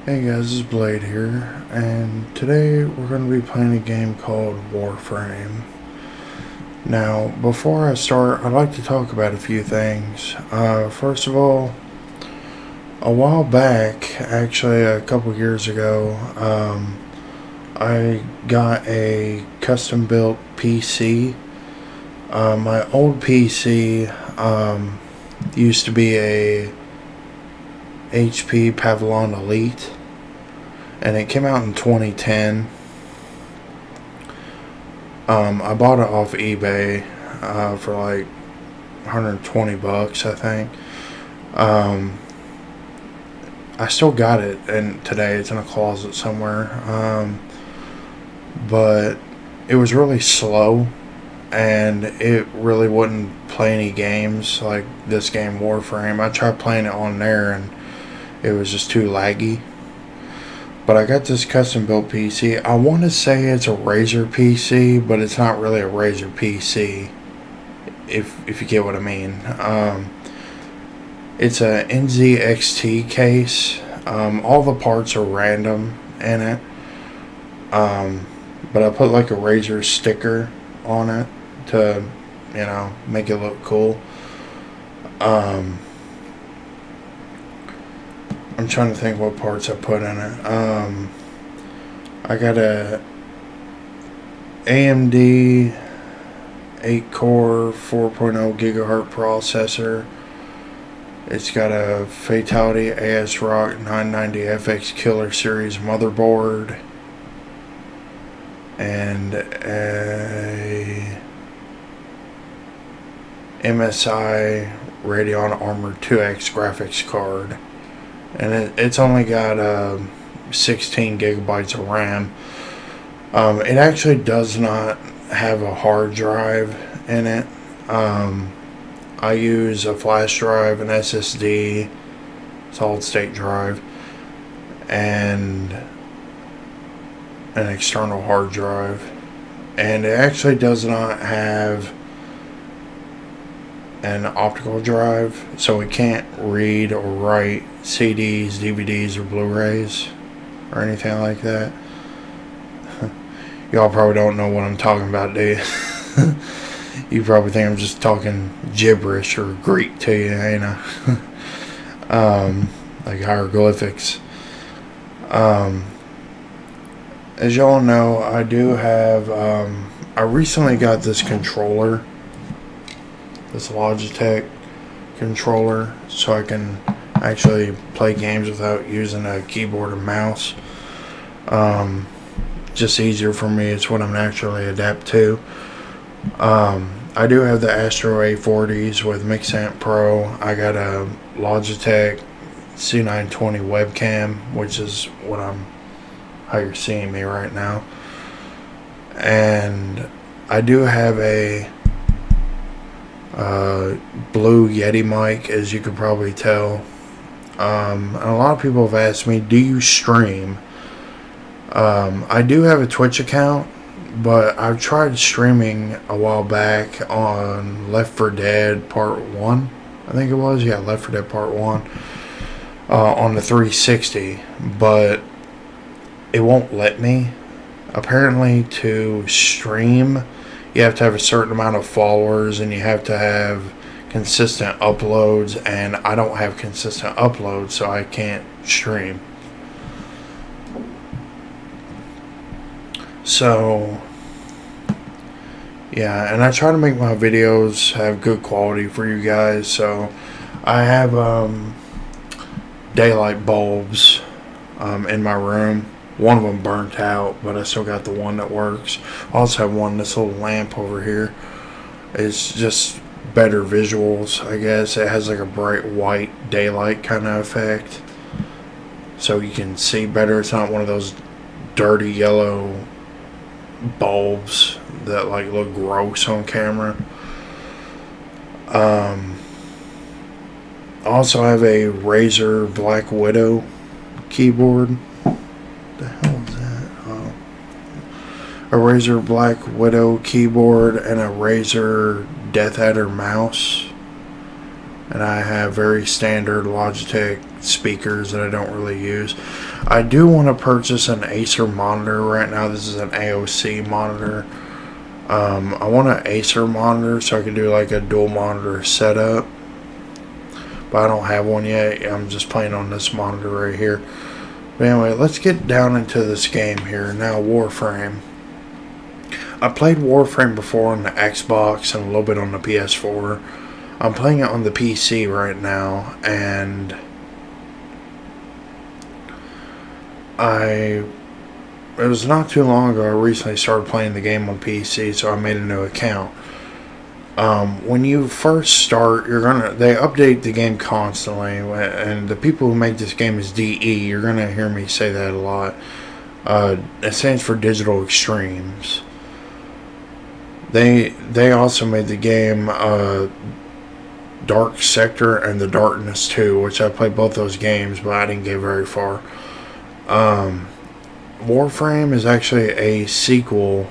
Hey guys, this is Blade here, and today we're going to be playing a game called Warframe. Now, before I start, I'd like to talk about a few things. First of all, a while back, actually a couple years ago, I got a custom built PC. My old PC used to be a HP Pavilion Elite, and it came out in 2010. I bought it off eBay for like 120 bucks, I think. I still got it, and today it's in a closet somewhere. But it was really slow, and it really wouldn't play any games like this game Warframe. I tried playing it on there, and it was just too laggy. But I got this custom built PC. I want to say it's a Razer PC, but it's not really a Razer PC, if you get what I mean. It's a NZXT case. All the parts are random in it. But I put like a Razer sticker on it to, make it look cool. I'm trying to think what parts I put in it. I got a AMD 8-core 4.0 gigahertz processor. It's got a Fatality ASRock 990FX Killer Series motherboard and a MSI Radeon Armor 2X graphics card. And it's only got 16 gigabytes of RAM. It actually does not have a hard drive in it. I use a flash drive, an SSD, solid state drive, and an external hard drive. And it actually does not have an optical drive, so we can't read or write CDs, DVDs, or Blu-rays or anything like that. Y'all probably don't know what I'm talking about, do you? You probably think I'm just talking gibberish or Greek to you, ain't I? Like hieroglyphics. As y'all know, I do have, I recently got this controller, this Logitech controller, so I can actually play games without using a keyboard or mouse. Just easier for me. It's what I'm naturally adapt to. I do have the Astro A40s with Mixamp Pro. I got a Logitech C920 webcam, which is how you're seeing me right now. And I do have a Blue Yeti mic, as you could probably tell. And a lot of people have asked me, do you stream? I do have a Twitch account, but I've tried streaming a while back on Left 4 Dead Part 1. I think it was, yeah, Left 4 Dead Part 1 on the 360, but it won't let me. Apparently, to stream, you have to have a certain amount of followers, and you have to have consistent uploads, and I don't have consistent uploads, so I can't stream. So, yeah, and I try to make my videos have good quality for you guys. So, I have daylight bulbs in my room. One of them burnt out, but I still got the one that works. I also have this little lamp over here. It's just better visuals, I guess. It has like a bright white daylight kind of effect, so you can see better. It's not one of those dirty yellow bulbs that like look gross on camera. I also have a Razer Black Widow keyboard. What the hell is that? Oh. A Razer Black Widow keyboard and a Razer Death Adder mouse. And I have very standard Logitech speakers that I don't really use. I do want to purchase an Acer monitor right now. This is an AOC monitor. I want an Acer monitor so I can do like a dual monitor setup. But I don't have one yet. I'm just playing on this monitor right here. But anyway, let's get down into this game here. Now, Warframe. I played Warframe before on the Xbox and a little bit on the PS4. I'm playing it on the PC right now, and it was not too long ago I recently started playing the game on PC, so I made a new account. When you first start, they update the game constantly, and the people who make this game is DE. You're gonna hear me say that a lot. It stands for Digital Extremes. They also made the game Dark Sector and The Darkness 2, which I played both those games, but I didn't get very far. Warframe is actually a sequel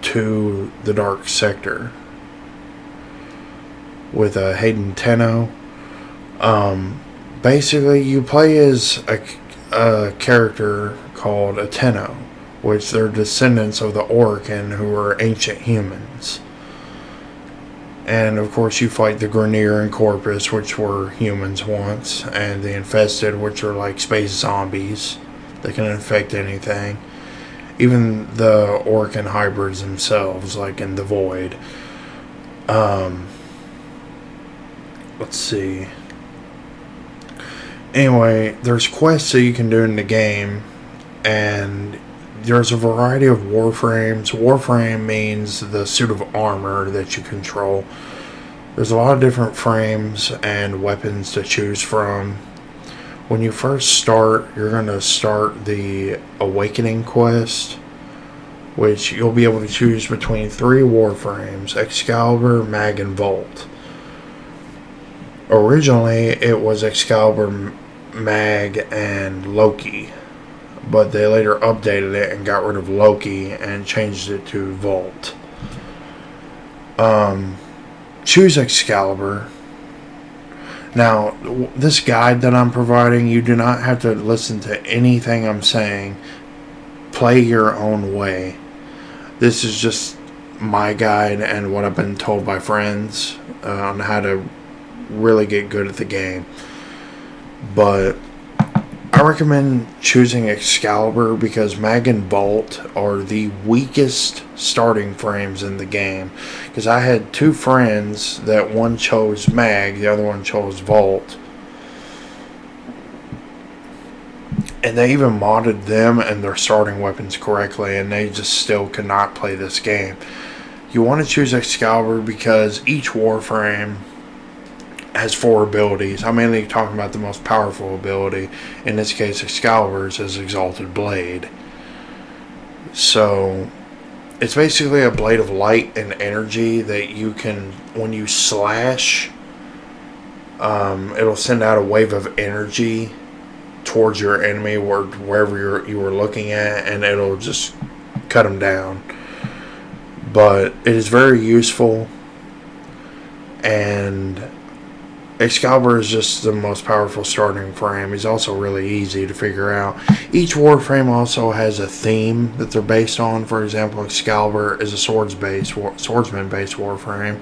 to The Dark Sector with Hayden Tenno. Basically, you play as a character called a Tenno, which they're descendants of the Orcan, who are ancient humans. And of course you fight the Grineer and Corpus, which were humans once, and the Infested, which are like space zombies that can infect anything. Even the Orcan hybrids themselves, like in the Void. Let's see. Anyway, there's quests that you can do in the game, and there's a variety of Warframes. Warframe means the suit of armor that you control. There's a lot of different frames and weapons to choose from. When you first start, you're going to start the Awakening quest, which you'll be able to choose between 3 Warframes: Excalibur, Mag, and Volt. Originally, it was Excalibur, Mag, and Loki, but they later updated it and got rid of Loki and changed it to Volt. Choose Excalibur. Now, this guide that I'm providing, you do not have to listen to anything I'm saying. Play your own way. This is just my guide and what I've been told by friends on how to really get good at the game. But I recommend choosing Excalibur because Mag and Volt are the weakest starting frames in the game. Because I had 2 friends that one chose Mag, the other one chose Volt. And they even modded them and their starting weapons correctly, and they just still could not play this game. You want to choose Excalibur because each Warframe has 4 abilities. I'm mainly talking about the most powerful ability. In this case, Excalibur's is Exalted Blade. So, it's basically a blade of light and energy that you can, when you slash, it'll send out a wave of energy towards your enemy, wherever you were looking at, and it'll just cut them down. But it is very useful, and Excalibur is just the most powerful starting frame. He's also really easy to figure out. Each Warframe also has a theme that they're based on. For example, Excalibur is a swordsman-based Warframe.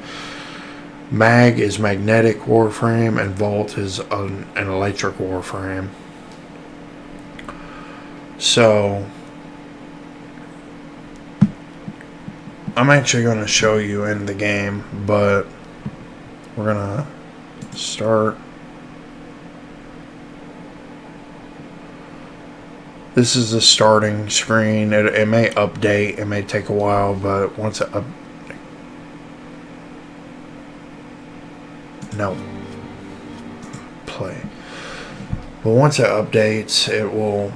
Mag is magnetic Warframe, and Volt is an electric Warframe. So, I'm actually going to show you in the game, but we're going to start. This is the starting screen. It may update. It may take a while, but once it play. But once it updates, it will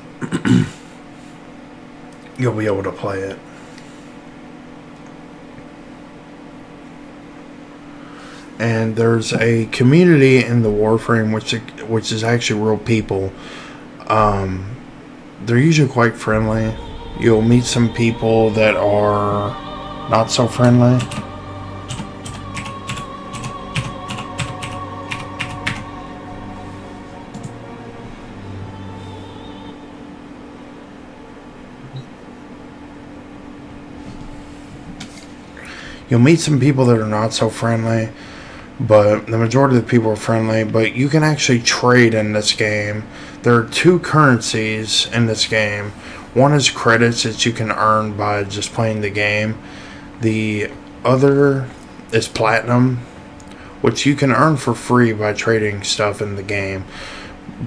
you'll be able to play it. And there's a community in the Warframe which is actually real people. They're usually quite friendly. You'll meet some people that are not so friendly. You'll meet some people that are not so friendly, but the majority of the people are friendly. But you can actually trade in this game. There are two currencies in this game. One is credits that you can earn by just playing the game. The other is platinum, which you can earn for free by trading stuff in the game.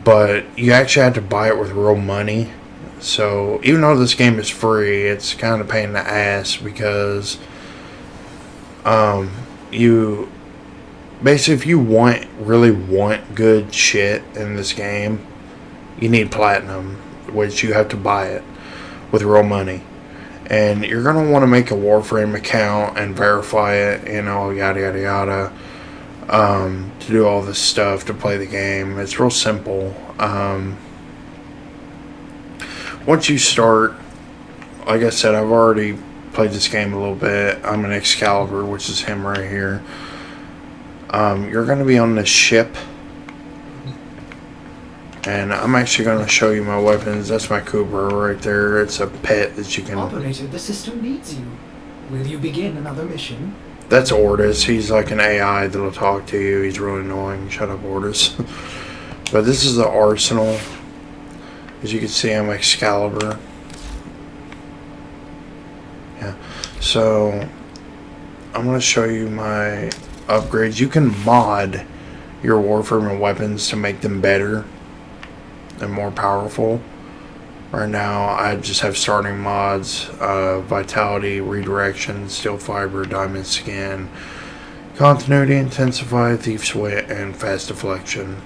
But you actually have to buy it with real money. So even though this game is free, it's kind of a pain in the ass because you basically, if you really want good shit in this game, you need platinum, which you have to buy it with real money. And you're going to want to make a Warframe account and verify it, yada yada yada, to do all this stuff to play the game. It's real simple. Once you start, like I said, I've already played this game a little bit. I'm an Excalibur, which is him right here. You're going to be on this ship, and I'm actually going to show you my weapons. That's my Cobra right there. It's a pet that you can... Operator, the system needs you. Will you begin another mission? That's Ordis. He's like an AI that'll talk to you. He's really annoying. Shut up, Ordis. But this is the arsenal. As you can see, I'm Excalibur. Yeah. So, I'm going to show you my upgrades. You can mod your Warframe and weapons to make them better and more powerful. Right now, I just have starting mods, Vitality, Redirection, Steel Fiber, Diamond Skin, Continuity, Intensify, Thief's Wit, and Fast Deflection.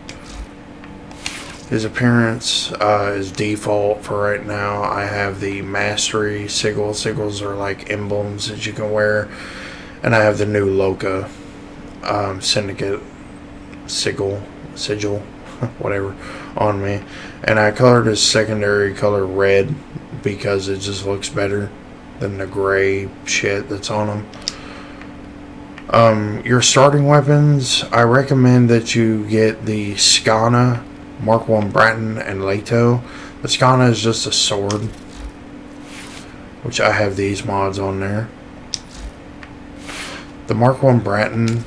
His appearance is default for right now. I have the Mastery Sigil. Sigils are like emblems that you can wear. And I have the new Loca Syndicate Sigil, whatever, on me. And I colored his secondary color red because it just looks better than the gray shit that's on him. Your starting weapons, I recommend that you get the Skana, Mark 1 Bratton, and Leto. The Skana is just a sword, which I have these mods on there. The Mark 1 Bratton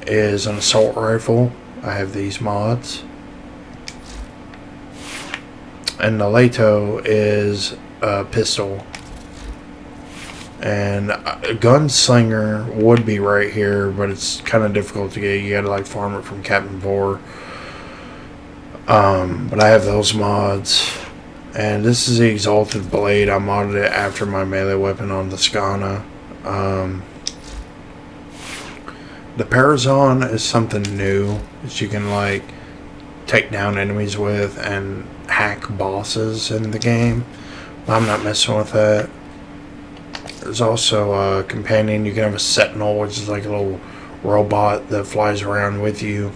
is an assault rifle. I have these mods. And the Leto is a pistol. And a Gunslinger would be right here, but it's kind of difficult to get. You gotta like farm it from Captain Vor. But I have those mods. And this is the Exalted Blade. I modded it after my melee weapon on the Skana. The Parazon is something new that you can like take down enemies with and hack bosses in the game. I'm not messing with that. There's also a companion. You can have a Sentinel, which is like a little robot that flies around with you,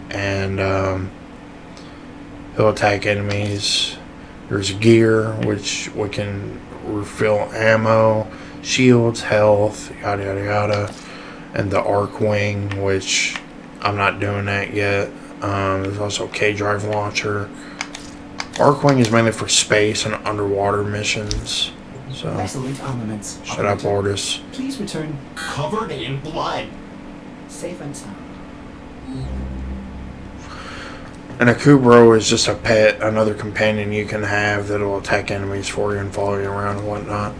and he'll attack enemies. There's gear, which we can refill ammo, shields, health, yada yada yada. And the Arc Wing, which I'm not doing that yet. There's also a K-Drive launcher. Arc Wing is mainly for space and underwater missions. So, excellent armaments. Shut up, Ordis. Please return. Covered in blood. Safe and sound. And a Kubro is just a pet, another companion you can have that'll attack enemies for you and follow you around and whatnot.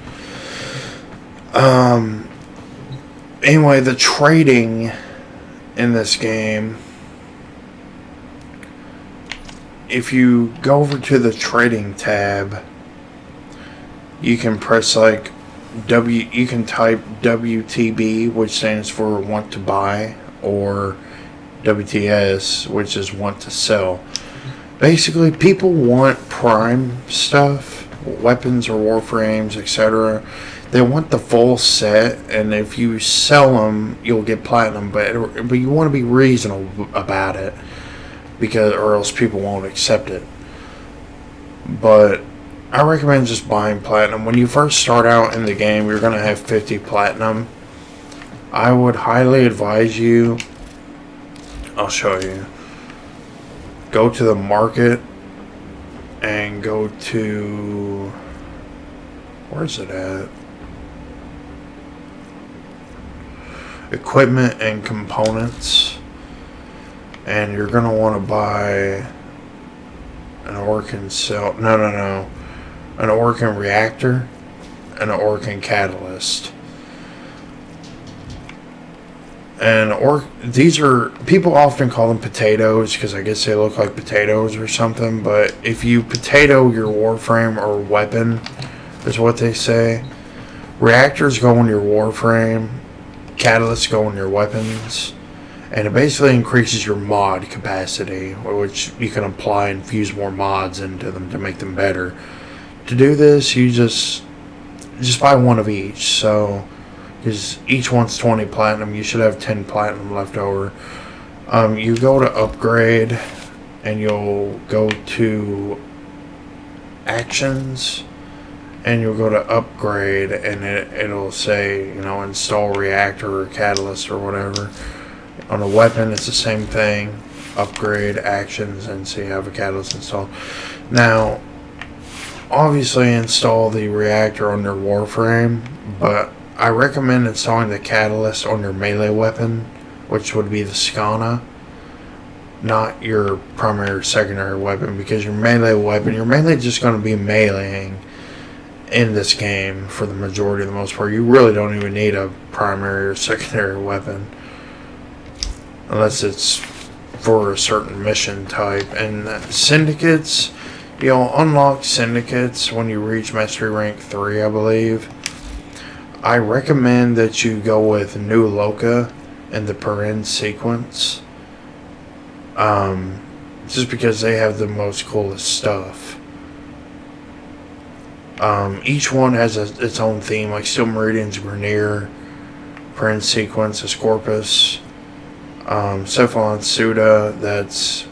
Anyway, the trading in this game, if you go over to the trading tab, you can press like you can type WTB, which stands for want to buy, or WTS, which is want to sell. Basically, people want prime stuff, weapons or warframes, etc. They want the full set, and if you sell them, you'll get platinum. But you want to be reasonable about it, or else people won't accept it. But I recommend just buying platinum. When you first start out in the game, you're going to have 50 platinum. I would highly advise you, I'll show you, go to the market and go to, where's it at? equipment and components. And you're going to want to buy an Orkin cell. No. An Orkin reactor and an Orkin catalyst. And these are, people often call them potatoes because I guess they look like potatoes or something. But if you potato your Warframe or weapon, is what they say. Reactors go in your Warframe, catalysts go in your weapons, and it basically increases your mod capacity, which you can apply and fuse more mods into them to make them better. To do this, you just buy one of each. So, because each one's 20 platinum, you should have 10 platinum left over. You go to upgrade, and you'll go to actions, and you'll go to upgrade, and it'll say, you know, install reactor or catalyst or whatever. On a weapon, it's the same thing. Upgrade, actions, and so you have a catalyst installed. Now, obviously install the reactor on your Warframe, but I recommend installing the catalyst on your melee weapon, which would be the Skana, not your primary or secondary weapon, because your melee weapon, you're mainly just going to be meleeing in this game for the majority of the most part. You really don't even need a primary or secondary weapon unless it's for a certain mission type. And syndicates, you'll unlock syndicates when you reach mastery rank 3, I believe. I recommend that you go with New Loka and the Perrin sequence, just because they have the most coolest stuff. Each one has its own theme, like Steel Meridian's Grenier, Perrin sequence, Escorpus, Cephalon Suda, that's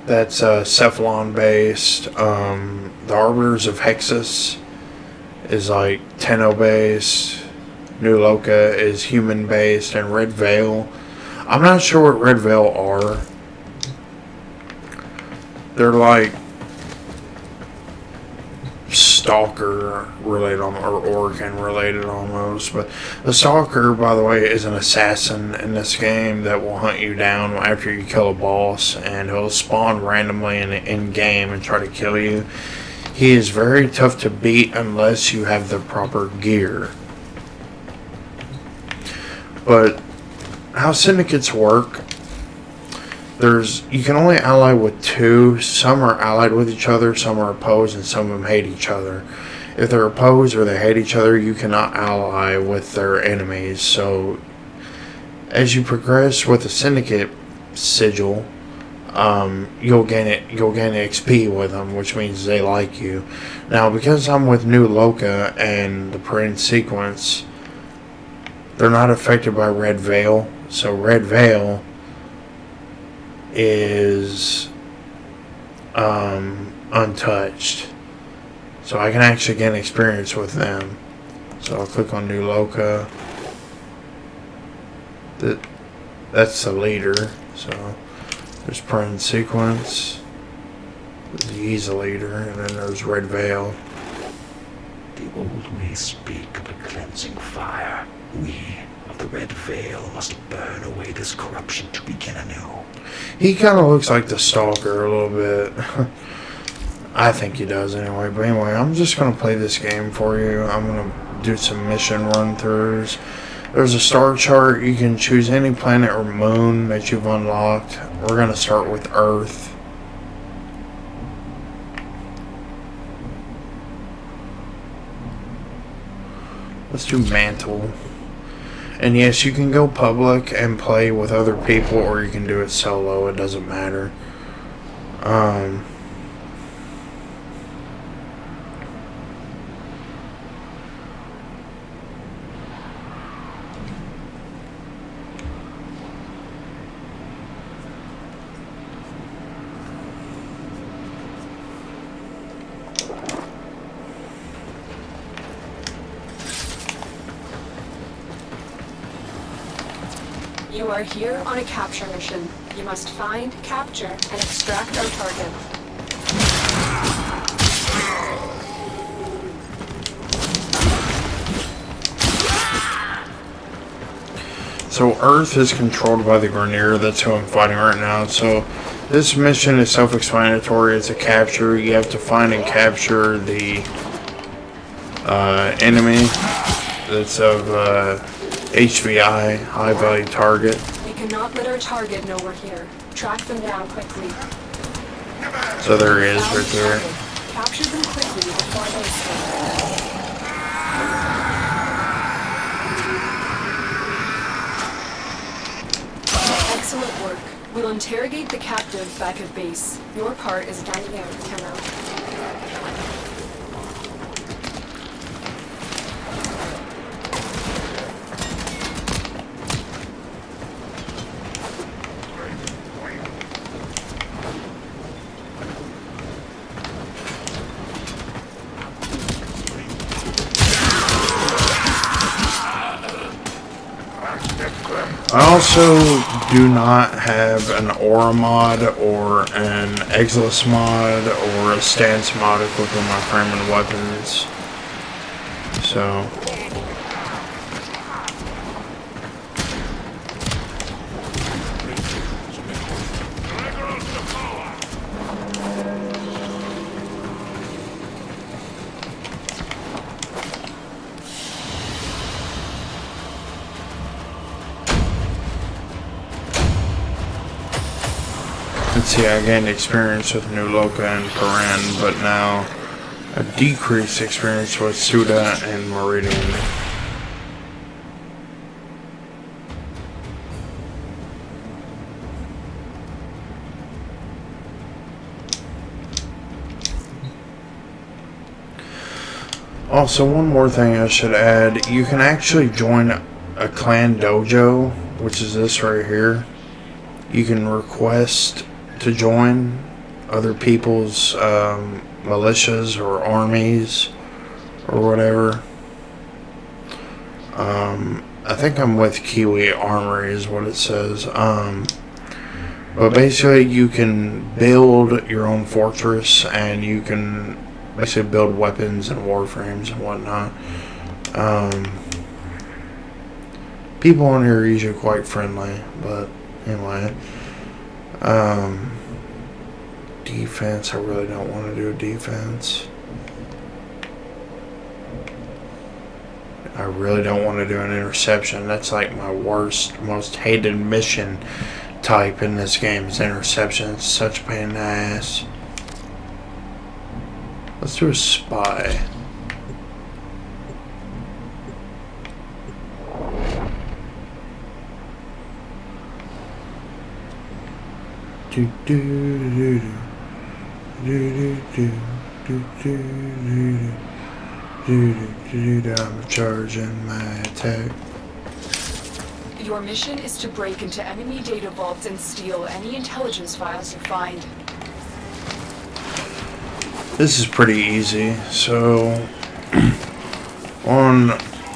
Cephalon based. The Arbiters of Hexus is like Tenno based. New Loka is human based, and Red Veil, I'm not sure what Red Veil are. They're like Stalker related, or Orkin related almost. But the Stalker, by the way, is an assassin in this game that will hunt you down after you kill a boss, and he'll spawn randomly in game and try to kill you. He is very tough to beat unless you have the proper gear. But how syndicates work, you can only ally with 2. Some are allied with each other, some are opposed, and some of them hate each other. If they're opposed or they hate each other, you cannot ally with their enemies. So as you progress with the syndicate sigil, you'll gain XP with them, which means they like you. Now, because I'm with New Loka and the Perrin sequence, they're not affected by Red Veil. So Red Veil is untouched. So I can actually gain experience with them. So I'll click on New Loka. That's the leader. So there's Perrin sequence. He's a leader, and then there's Red Veil. The old ways speak of a cleansing fire. We of the Red Veil must burn away this corruption to begin anew. He kind of looks like the Stalker a little bit. I think he does anyway. But anyway, I'm just going to play this game for you. I'm going to do some mission run-throughs. There's a star chart. You can choose any planet or moon that you've unlocked. We're going to start with Earth. Let's do Mantle. And yes, you can go public and play with other people, or you can do it solo. It doesn't matter. You are here on a capture mission. You must find, capture, and extract our target. So Earth is controlled by the Grenier. That's who I'm fighting right now. So this mission is self-explanatory. It's a capture. You have to find and capture the enemy that's of HVI, high value target. We cannot let our target know we're here. Track them down quickly. So there he is right there. Capture them quickly before they escape. Excellent work. We'll interrogate the captive back at base. Your part is done here, Tenno. I also do not have an aura mod or an Exilus mod or a stance mod equipped with my frame and weapons. So let's see, I gained experience with New Loka and Paran, but now a decreased experience with Suda and Meridian. Also, one more thing I should add, you can actually join a clan dojo, which is this right here. You can request to join other people's militias or armies or whatever. I think I'm with Kiwi Armory is what it says. But basically you can build your own fortress and you can basically build weapons and warframes and whatnot. People on here are usually quite friendly, but anyway. Defense, I really don't want to do a defense. I really don't want to do an interception. That's like my worst, most hated mission type in this game is interception. It's such a pain in the ass. Let's do a spy. Do do do do. I'm charging my attack. Your mission is to break into enemy data vaults and steal any intelligence files you find. This is pretty easy. So, on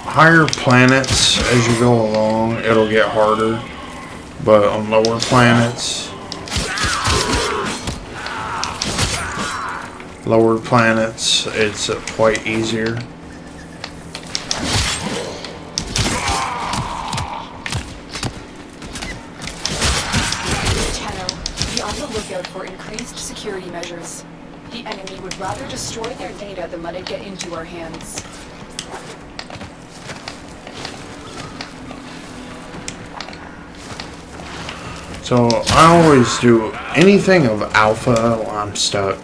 higher planets, as you go along, it'll get harder. But on lower planets, it's quite easier. Tenno, be on the lookout for increased security measures. The enemy would rather destroy their data than let it get into our hands. So I always do anything of alpha. Well, I'm stuck.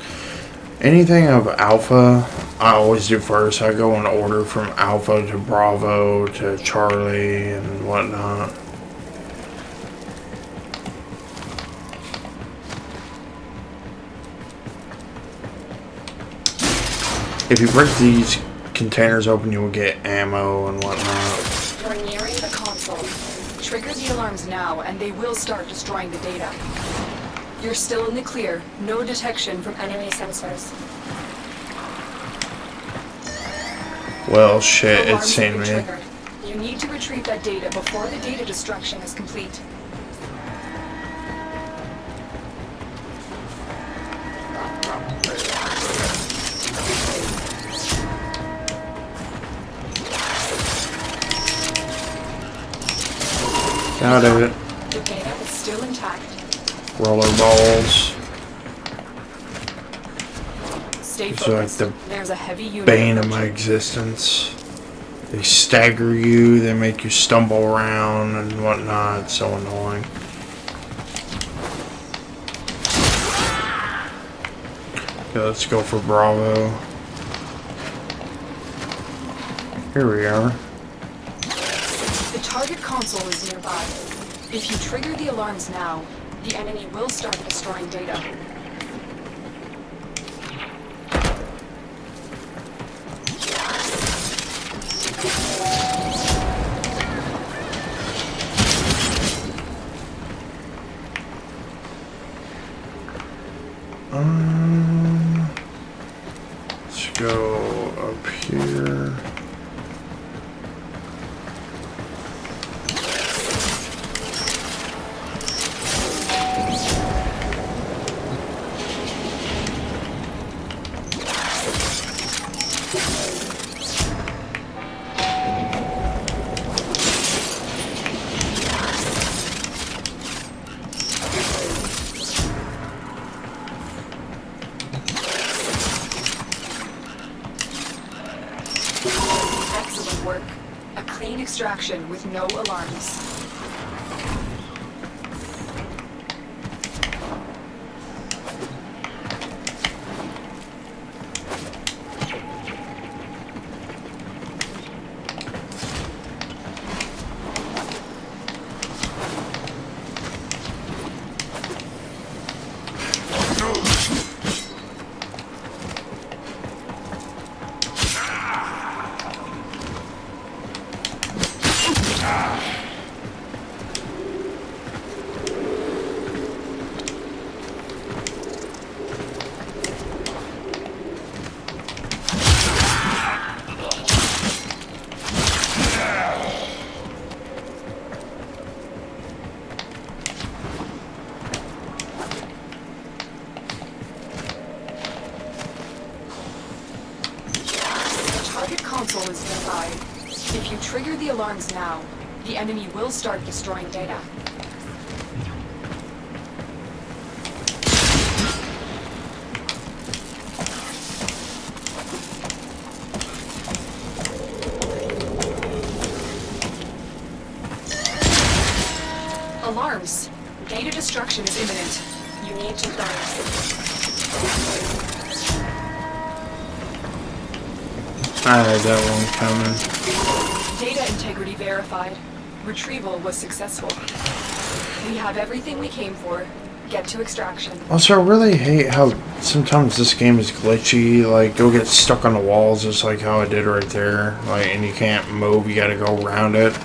Anything of alpha, I always do first. I go in order from alpha to Bravo to Charlie and whatnot. If you break these containers open, you will get ammo and whatnot. You're nearing the console. Trigger the alarms now, and they will start destroying the data. You're still in the clear. No detection from enemy sensors. Well, shit, Alarms it's seen have me. been triggered. You need to retrieve that data before the data destruction is complete. Got it. The data is still intact. Rollerballs. Stay It's like focused. the There's a heavy unit bane of my approaching. existence. They stagger you, they make you stumble around and whatnot. It's so annoying. Okay, let's go for Bravo. Here we are. The target console is nearby. If you trigger the alarms now, the enemy will start destroying data. Let's go up here. Excellent work. A clean extraction with no alarms. Console is nearby. If you trigger the alarms now, the enemy will start destroying data. Alarms. Data destruction is imminent. You need to burn. I had that one coming. Data integrity verified. Retrieval was successful. We have everything we came for. Get to extraction. Also, I really hate how sometimes this game is glitchy. Like, you'll get stuck on the walls just like how I did right there. Like, and you can't move, you gotta go around it.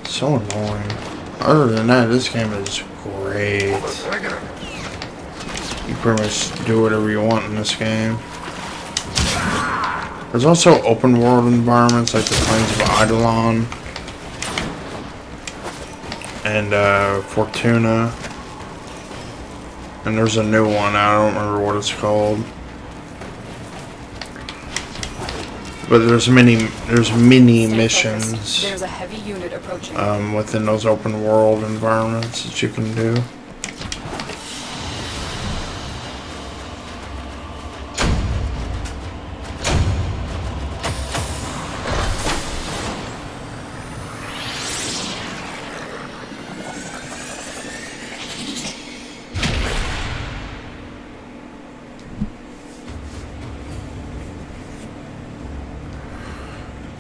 So annoying. Other than that, this game is great. You pretty much do whatever you want in this game. There's also open world environments like the Plains of Eidolon and Fortuna. And there's a new one, I don't remember what it's called. But there's mini Stay missions focused. There's a heavy unit approaching. within those open world environments that you can do.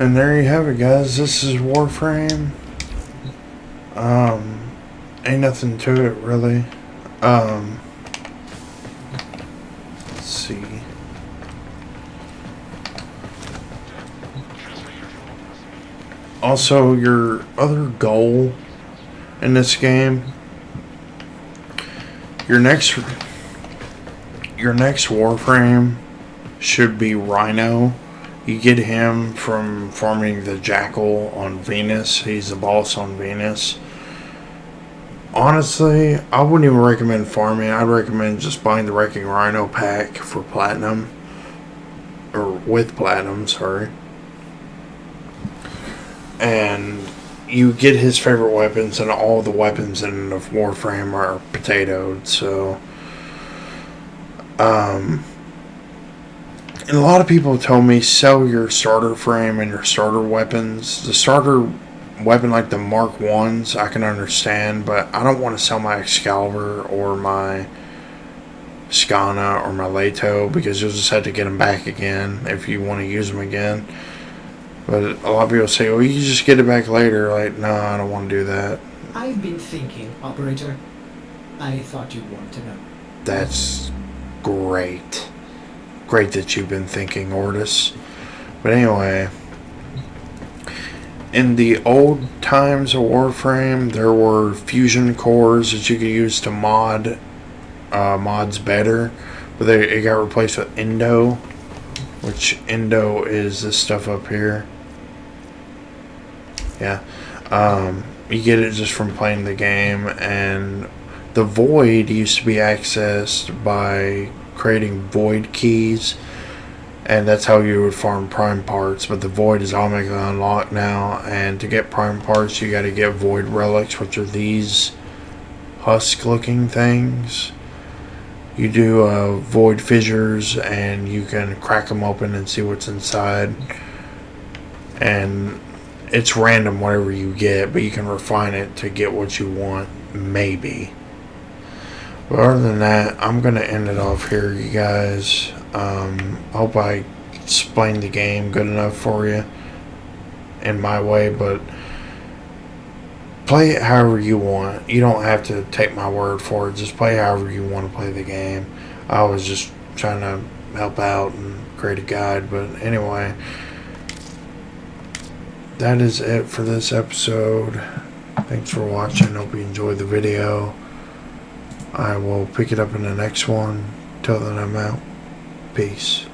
And there you have it, guys. This is Warframe. Ain't nothing to it, really. Let's see. Also, your other goal in this game, your next Warframe should be Rhino. You get him from farming the Jackal on Venus. He's the boss on Venus. Honestly, I wouldn't even recommend farming. I'd recommend just buying the Wrecking Rhino pack for platinum. Or with platinum, sorry. And you get his favorite weapons, and all the weapons in the Warframe are potatoed. So, and a lot of people told me sell your starter frame and your starter weapons. The starter weapon, like the Mark 1s, I can understand, but I don't want to sell my Excalibur or my Skana or my Leto, because you'll just have to get them back again if you want to use them again. But a lot of people say, well, you can just get it back later. Like, no, I don't want to do that. I've been thinking, Operator. I thought you'd want to know. That's great. Great that you've been thinking, Ortis. But anyway, in the old times of Warframe, there were fusion cores that you could use to mod mods better, but it got replaced with Endo, which Endo is this stuff up here. Yeah, you get it just from playing the game. And the Void used to be accessed by creating Void keys, and that's how you would farm Prime parts. But the Void is automatically unlocked now, and to get Prime parts you got to get Void relics, which are these husk looking things. You do Void fissures, and you can crack them open and see what's inside, and it's random whatever you get, but you can refine it to get what you want, maybe. But other than that, I'm going to end it off here, you guys. Hope I explained the game good enough for you in my way, but play it however you want. You don't have to take my word for it. Just play however you want to play the game. I was just trying to help out and create a guide, but anyway, that is it for this episode. Thanks for watching. Hope you enjoyed the video. I will pick it up in the next one. Till then, I'm out. Peace.